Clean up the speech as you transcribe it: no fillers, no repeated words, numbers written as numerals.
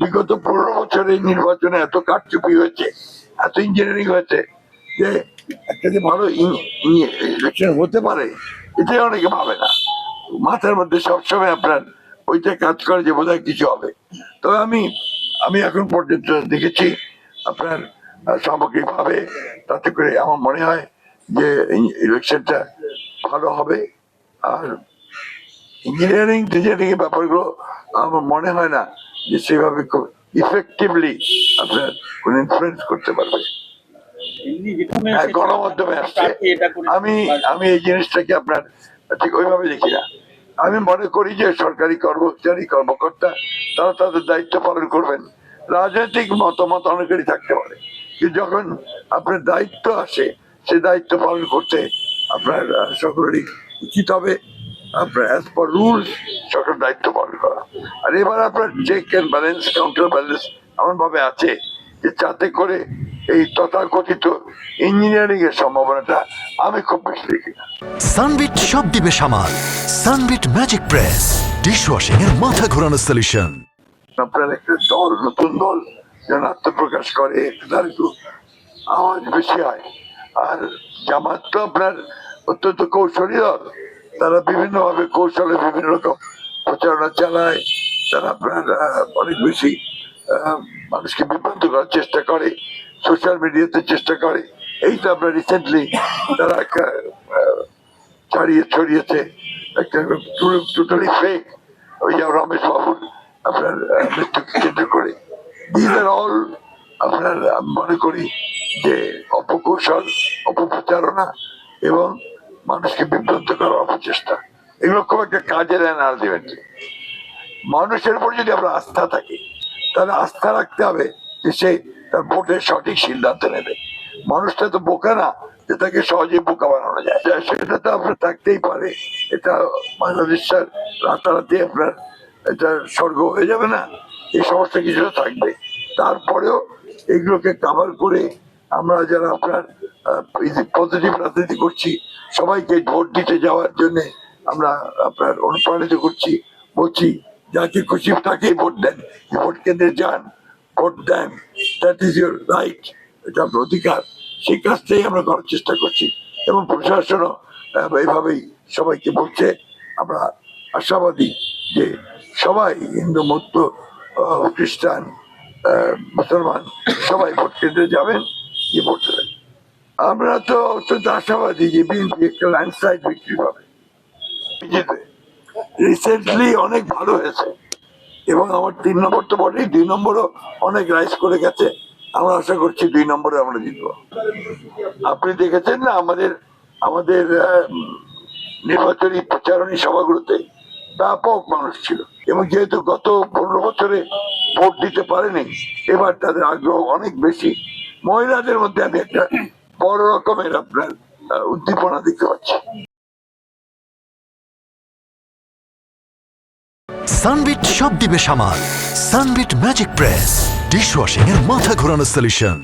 বিগত 15 বছরে নির্বাচনে এত কারচুপি হয়েছে, এত ইঞ্জিনিয়ারিং হয়েছে যে একটা যে ভালো ইলেকশন হতে পারে এটাই অনেকে ভাবে না। মাথার মধ্যে সবসময় আপনার ওইটা কাজ করে যে বোধহয় কিছু হবে। তবে আমি এখন পর্যন্ত দেখেছি আপনার সামগ্রিকভাবে তাতে করে আমার মনে হয় যে ইলেকশনটা ভালো হবে। আর ইঞ্জিনিয়ারিং টিচারিং এর ব্যাপারগুলো আমার মনে হয় না যে সেভাবে খুব ইফেক্টিভলি আপনার কোন ইনফ্লুয়েন্স করতে পারবে। গণমাধ্যমে আসছে, আমি এই জিনিসটাকে আপনার ঠিক ওইভাবে দেখি না। আমি মনে করি যে সরকারি কর্মচারী কর্মকর্তা তারা তাদের দায়িত্ব পালন করবেন। রাজনৈতিক মতামত অনেকেরই থাকতে পারে, কিন্তু যখন আপনার দায়িত্ব আসে সে দায়িত্ব পালন করতে আপনার সকলেরই উচিত হবে। আপনার অ্যাজ পার রুলস সকল দায়িত্ব পালন করা। আর এবার আপনার check and balance, counter balance এমন ভাবে আছে যে যাতে করে এই তথাকথিত ইঞ্জিনিয়ারিং এর সম্ভাবনাটা আমি খুব বেশি দেখি না। সানবিট সব দিবে সামাল। সানবিট ম্যাজিক প্রেস ডিশওয়াশিং এর মাথা ঘোরানো সলিউশন। আপনার একটা দল, নতুন দল যেন আত্মপ্রকাশ করে, তার একটু আওয়াজ বেশি হয়। আর জামাত তো আপনার অত্যন্ত কৌশলী দল, তারা বিভিন্ন ভাবে কৌশলে বিভিন্ন রকম প্রচারণা চালায়। তারা আপনার অনেক বেশি মানুষকে বিভ্রান্ত করার চেষ্টা করে, সোশ্যাল মিডিয়াতে চেষ্টা করে। এই তো আপনার রিসেন্টলি তারা একটা ছড়িয়েছে একটা টোটালি ফেক ওই রমেশ বাবুর আপনার মৃত্যুকে কেন্দ্র করে। দিস আর অল আপনার মনে করি যে অপকৌশল, অপপ্রচারণা এবং মানুষকে বিভ্রান্ত করার অপচেষ্টা, এগুলো খুব একটা কাজে দেয় না আলটিমেটলি। মানুষের উপর যদি আমরা আস্থা থাকি তাহলে আস্থা রাখতে হবে যে সে তার ভোটের সঠিক সিদ্ধান্ত নেবে। মানুষটা তো বোকা না যে তাকে সহজেই বোকা বানানো যায়, সেটা তো আপনার থাকতেই পারে। এটা বাংলাদেশের রাতারাতি আপনার এটা স্বর্গ হয়ে যাবে না, এই সমস্ত কিছুটা থাকবে। তারপরেও এগুলোকে কাভার করে আমরা যারা আপনার পজিটিভ রাজনীতি করছি সবাইকে ভোট দিতে যাওয়ার জন্য আমরা আপনার অনুপ্রাণিত করছি, বলছি যাকে খুশি তাকেই ভোট দেন, ভোট কেন্দ্রে যান, ভোট দেন, দ্যাট ইজ ইউর রাইট, এটা আপনার অধিকার। সেই কাজটাই আমরা করার চেষ্টা করছি এবং প্রশাসনও এইভাবেই সবাইকে বলছে। আমরা আশাবাদী যে সবাই হিন্দু, বৌদ্ধ, খ্রিস্টান, মুসলমান সবাই ভোট কেন্দ্রে যাবেন, গিয়ে ভোট দেবেন। আমরা তো অত্যন্ত আশাবাদী যে বিএনপি একটা ল্যান্ডস্লাইড বিক্রি পাবে বিজেপি। রিসেন্টলি অনেক ভালো হয়েছে এবং আমার 3 নম্বর তো বটেই, 2 নম্বরও অনেক রাইজ করে গেছে। আমরা আশা করছি 2 নম্বরে আমরা জিতবো। আপনি দেখেছেন না আমাদের আমাদের নির্বাচনী প্রচারণী সভাগুলোতে ব্যাপক মানুষ ছিল, এবং যেহেতু গত 15 বছরে ভোট দিতে পারেনি এবার তাদের আগ্রহ অনেক বেশি। মহিলাদের মধ্যে আমি একটা বড় রকমের আপনার উদ্দীপনা দেখতে পাচ্ছি। সানবিট সব দিবে সামাল। সানবিট ম্যাজিক প্রেস ডিশওয়াশিং এর মাথা ঘোরানো সলিউশন।